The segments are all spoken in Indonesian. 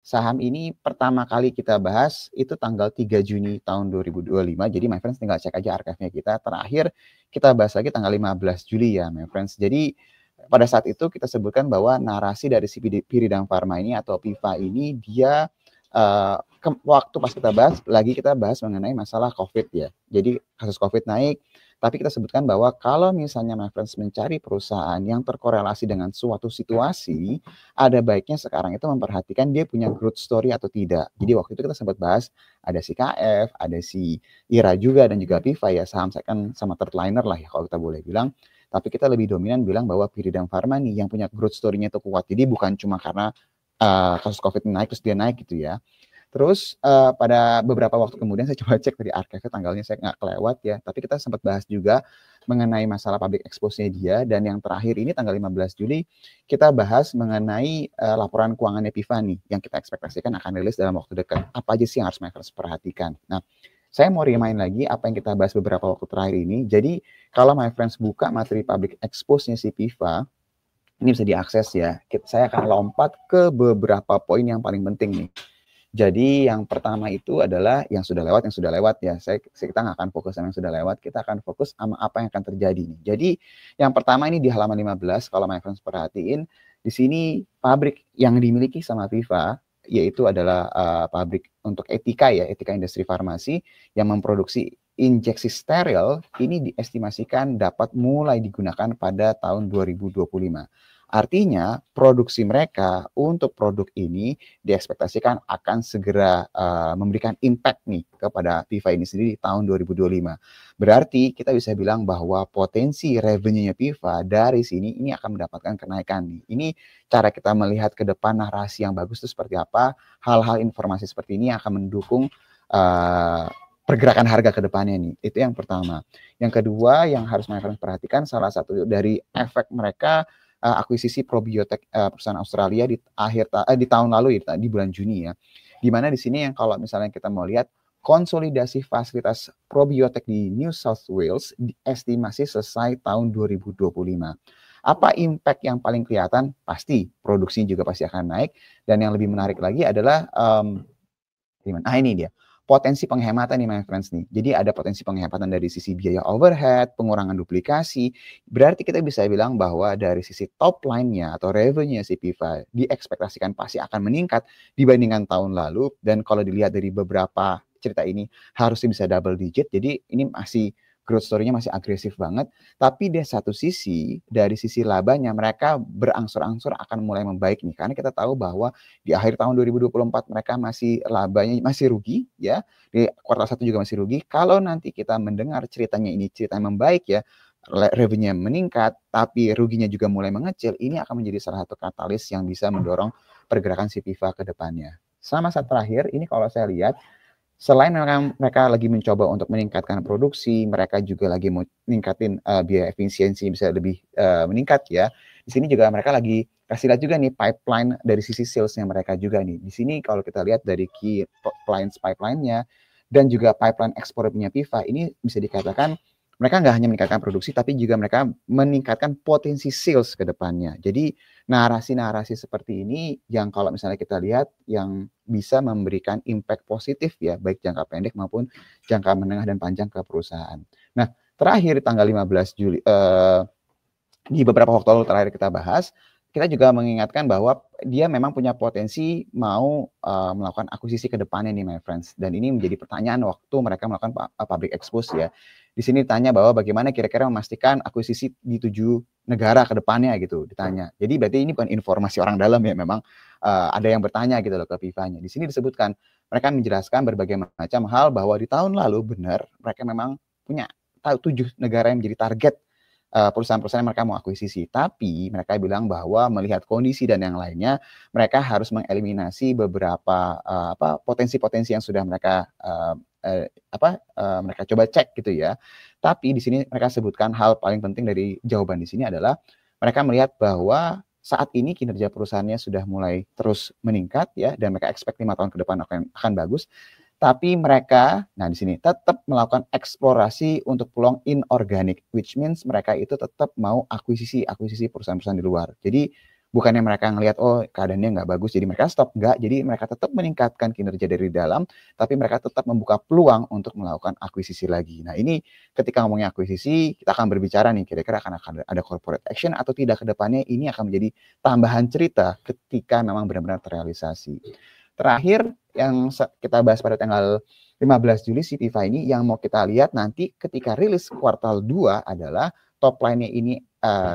Saham ini pertama kali kita bahas itu tanggal 3 Juni tahun 2025. Jadi my friends tinggal cek aja archive-nya kita. Terakhir kita bahas lagi tanggal 15 Juli ya my friends. Jadi pada saat itu kita sebutkan bahwa narasi dari si Piridam Pharma ini atau PIVA ini dia waktu pas kita bahas mengenai masalah COVID ya. Jadi kasus COVID naik, tapi kita sebutkan bahwa kalau misalnya my friends mencari perusahaan yang terkorelasi dengan suatu situasi, ada baiknya sekarang itu memperhatikan dia punya growth story atau tidak. Jadi waktu itu kita sempat bahas ada si KF, ada si IRA juga dan juga PIVA ya, saham second sama third liner lah ya kalau kita boleh bilang. Tapi kita lebih dominan bilang bahwa Piridam Pharma nih yang punya growth story-nya itu kuat. Jadi bukan cuma karena kasus COVID naik terus dia naik gitu ya. Terus pada beberapa waktu kemudian saya coba cek dari archive tanggalnya saya nggak kelewat ya, tapi kita sempat bahas juga mengenai masalah public expose-nya dia, dan yang terakhir ini tanggal 15 Juli kita bahas mengenai laporan keuangannya PIVA nih yang kita ekspektasikan akan rilis dalam waktu dekat. Apa aja sih yang harus mereka perhatikan? Nah, saya mau remind lagi apa yang kita bahas beberapa waktu terakhir ini. Jadi kalau my friends buka materi public expose-nya si PIVA, ini bisa diakses ya. Saya akan lompat ke beberapa poin yang paling penting nih. Jadi yang pertama itu adalah yang sudah lewat ya. Kita nggak akan fokus sama yang sudah lewat, kita akan fokus sama apa yang akan terjadi nih. Jadi yang pertama ini di halaman 15, kalau my friends perhatiin, di sini pabrik yang dimiliki sama PIVA, yaitu adalah pabrik untuk etika ya, etika industri farmasi, yang memproduksi injeksi steril, ini diestimasikan dapat mulai digunakan pada tahun 2025. Artinya produksi mereka untuk produk ini diekspektasikan akan segera memberikan impact nih kepada PIVA ini sendiri di tahun 2025. Berarti kita bisa bilang bahwa potensi revenue-nya PIVA dari sini ini akan mendapatkan kenaikan nih. Ini cara kita melihat ke depan narasi yang bagus itu seperti apa. Hal-hal informasi seperti ini akan mendukung pergerakan harga ke depannya nih. Itu yang pertama. Yang kedua yang harus mereka perhatikan, salah satu dari efek mereka akuisisi probiotik perusahaan Australia di tahun lalu ya, di bulan Juni ya. Di mana di sini yang kalau misalnya kita mau lihat konsolidasi fasilitas probiotik di New South Wales diestimasi selesai tahun 2025. Apa impact yang paling kelihatan? Pasti produksi juga pasti akan naik, dan yang lebih menarik lagi adalah ini dia potensi penghematan nih my friends nih. Jadi ada potensi penghematan dari sisi biaya overhead, pengurangan duplikasi. Berarti kita bisa bilang bahwa dari sisi top line-nya atau revenue-nya si PIVA diekspektasikan pasti akan meningkat dibandingkan tahun lalu. Dan kalau dilihat dari beberapa cerita ini harusnya bisa double digit. Jadi ini masih growth story-nya masih agresif banget. Tapi di satu sisi, dari sisi labanya mereka berangsur-angsur akan mulai membaik nih. Karena kita tahu bahwa di akhir tahun 2024 mereka masih labanya masih rugi ya. Di kuartal 1 juga masih rugi. Kalau nanti kita mendengar ceritanya ini cerita yang membaik ya, revenue-nya meningkat tapi ruginya juga mulai mengecil, ini akan menjadi salah satu katalis yang bisa mendorong pergerakan si PIVA ke depannya. Sama saat terakhir, ini kalau saya lihat selain mereka lagi mencoba untuk meningkatkan produksi, mereka juga lagi mau meningkatin biaya efisiensi bisa lebih meningkat ya. Di sini juga mereka lagi kasih lihat juga nih pipeline dari sisi salesnya mereka juga nih. Di sini kalau kita lihat dari key clients pipeline-nya dan juga pipeline ekspornya PIVA, ini bisa dikatakan mereka nggak hanya meningkatkan produksi, tapi juga mereka meningkatkan potensi sales ke depannya. Jadi narasi-narasi seperti ini yang kalau misalnya kita lihat yang bisa memberikan impact positif ya, baik jangka pendek maupun jangka menengah dan panjang ke perusahaan. Nah, terakhir tanggal 15 Juli, di beberapa waktu lalu terakhir kita bahas, kita juga mengingatkan bahwa dia memang punya potensi mau melakukan akuisisi ke depannya nih my friends. Dan ini menjadi pertanyaan waktu mereka melakukan public expose ya. Di sini ditanya bahwa bagaimana kira-kira memastikan akuisisi di 7 negara ke depannya gitu ditanya. Jadi berarti ini bukan informasi orang dalam ya, memang ada yang bertanya gitu loh ke PIVA-nya. Di sini disebutkan mereka menjelaskan berbagai macam hal bahwa di tahun lalu benar mereka memang punya 7 negara yang menjadi target perusahaan-perusahaan yang mereka mau akuisisi. Tapi mereka bilang bahwa melihat kondisi dan yang lainnya, mereka harus mengeliminasi beberapa potensi-potensi yang sudah mereka mereka coba cek gitu ya. Tapi di sini mereka sebutkan hal paling penting dari jawaban di sini adalah mereka melihat bahwa saat ini kinerja perusahaannya sudah mulai terus meningkat ya, dan mereka expect 5 tahun ke depan akan bagus. Tapi mereka, nah di sini tetap melakukan eksplorasi untuk peluang inorganik, which means mereka itu tetap mau akuisisi perusahaan-perusahaan di luar. Jadi Bukannya mereka ngelihat, oh keadaannya nggak bagus, jadi mereka stop. Nggak, jadi mereka tetap meningkatkan kinerja dari dalam, tapi mereka tetap membuka peluang untuk melakukan akuisisi lagi. Nah ini ketika ngomongnya akuisisi, kita akan berbicara nih, kira-kira akan ada corporate action atau tidak ke depannya, ini akan menjadi tambahan cerita ketika memang benar-benar terrealisasi. Terakhir, yang kita bahas pada tanggal 15 Juli si PIVA ini, yang mau kita lihat nanti ketika rilis kuartal 2 adalah top line-nya ini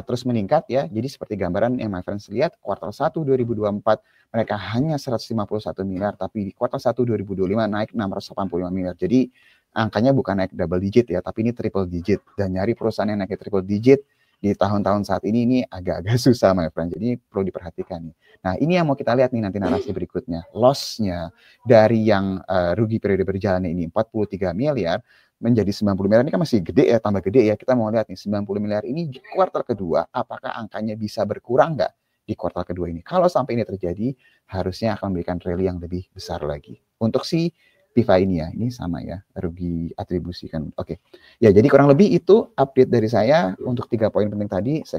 terus meningkat ya. Jadi seperti gambaran yang my friends lihat, kuartal 1 2024 mereka hanya 151 miliar, tapi di kuartal 1 2025 naik 685 miliar. Jadi angkanya bukan naik double digit ya, tapi ini triple digit. Dan nyari perusahaan yang naik triple digit di tahun-tahun saat ini agak-agak susah my friend. Jadi perlu diperhatikan nih. Nah ini yang mau kita lihat nih nanti narasi berikutnya. Loss-nya dari yang rugi periode berjalan ini 43 miliar menjadi 90 miliar, ini kan masih gede ya, tambah gede ya. Kita mau lihat nih 90 miliar ini di kuartal kedua, apakah angkanya bisa berkurang nggak di kuartal kedua ini? Kalau sampai ini terjadi, harusnya akan memberikan rally yang lebih besar lagi. Untuk si PIVA ini ya, ini sama ya, rugi atribusi kan. Oke. Ya, jadi kurang lebih itu update dari saya untuk 3 poin penting tadi.